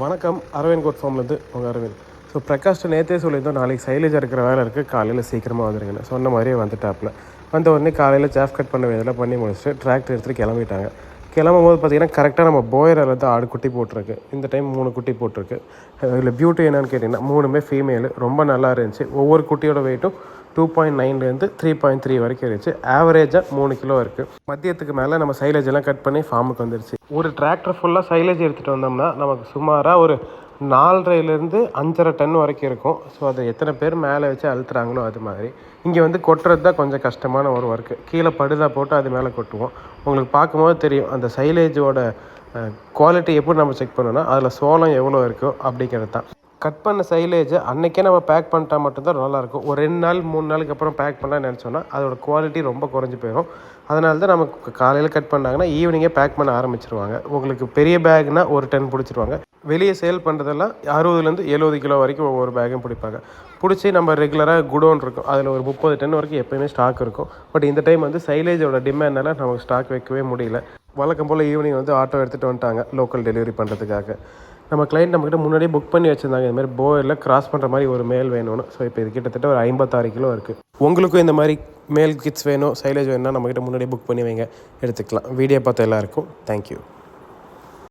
வணக்கம். அரவிந்த் கோட் ஃபார்ம்லேருந்து உங்கள் அரவிந்த். ஸோ பிரகாஷ்ட நேற்றே சொல்லியிருந்தோம், நாளைக்கு சைலேஜ் இருக்கிற வேலை இருக்குது, காலையில் சீக்கிரமாக வந்துருங்கன்னு. சொன்ன மாதிரியே வந்துட்டாப்பில். வந்த உடனே காலையில் சாஃப் கட் பண்ண வேலையெல்லாம் பண்ணி முடிச்சுட்டு டிராக்டர் எடுத்துகிட்டு கிளம்பிட்டாங்க. கிளம்பும் போது பார்த்திங்கன்னா கரெக்டாக நம்ம போயரில் தான் ஆடு குட்டி போட்டிருக்கு. இந்த டைம் 3 குட்டி போட்டிருக்கு. இதில் பியூட்டி என்னென்னு கேட்டிங்கன்னா 3மே ஃபீமேலு. ரொம்ப நல்லா இருந்துச்சு. ஒவ்வொரு குட்டியோட வெயிட்டும் 2.9லேருந்து 3.3 வரைக்கும் இருந்துச்சு. ஆவரேஜாக 3 கிலோ இருக்குது. மதியத்துக்கு மேலே நம்ம சைலேஜ் எல்லாம் கட் பண்ணி ஃபார்முக்கு வந்துருச்சு. ஒரு டிராக்டர் ஃபுல்லாக சைலேஜ் எடுத்துகிட்டு வந்தோம்னா நமக்கு சுமாராக ஒரு 4.5லேருந்து 5.5 டன் வரைக்கும் இருக்கும். ஸோ அதை எத்தனை பேர் மேலே வச்சு அழுத்துறாங்களோ அது மாதிரி. இங்கே வந்து கொட்டுறது தான் கொஞ்சம் கஷ்டமான ஒரு ஒர்க்கு. கீழே படுதா போட்டு அது மேலே கொட்டுவோம். உங்களுக்கு பார்க்கும்போது தெரியும் அந்த சைலேஜோட குவாலிட்டி எப்படி நம்ம செக் பண்ணோன்னா அதில் சோளம் எவ்வளோ இருக்கோ அப்படிங்கிறது தான். கட் பண்ண சைலேஜை அன்றைக்கே நம்ம பேக் பண்ணிட்டா மட்டும்தான் நல்லாயிருக்கும். ஒரு 2 நாள் 3 நாளுக்கு அப்புறம் பேக் பண்ணலாம்னு நினச்சோன்னா அதோட குவாலிட்டி ரொம்ப குறைஞ்சி போயிடும். அதனால தான் நமக்கு காலையில் கட் பண்ணாங்கன்னா ஈவினிங்கே பேக் பண்ண ஆரம்பிச்சிருவாங்க. உங்களுக்கு பெரிய பேக்னால் ஒரு 10 பிடிச்சிருவாங்க. வெளியே சேல் பண்ணுறதெல்லாம் 60லேருந்து 70 கிலோ வரைக்கும் ஒவ்வொரு பேக்கும் பிடிப்பாங்க. பிடிச்சி நம்ம ரெகுலராக குடோன் இருக்கும், அதில் ஒரு 30 டன் வரைக்கும் எப்போயுமே ஸ்டாக் இருக்கும். பட் இந்த டைம் வந்து சைலேஜோட டிமாண்ட்னால நமக்கு ஸ்டாக் வைக்கவே முடியல. வழக்கம் போல் ஈவினிங் வந்து ஆட்டோ எடுத்துகிட்டு வந்துட்டாங்க லோக்கல் டெலிவரி பண்ணுறதுக்காக. நம்ம கிளைண்ட் நம்மக்கிட்ட முன்னாடியே புக் பண்ணி வச்சுருந்தாங்க, இதுமாதிரி போயரில் கிராஸ் பண்ணுற மாதிரி ஒரு மேல் வேணும்னு. ஸோ இப்போ இது கிட்டத்தட்ட ஒரு 56 கிலோ இருக்குது. உங்களுக்கும் இந்த மாதிரி மேல் கிட்ஸ் வேணும், சைலேஜ் வேணும்னா நம்மக்கிட்ட முன்னாடியே புக் பண்ணி வைங்க, எடுத்துக்கலாம். வீடியோ பார்த்த எல்லாருக்கும் தேங்க்யூ.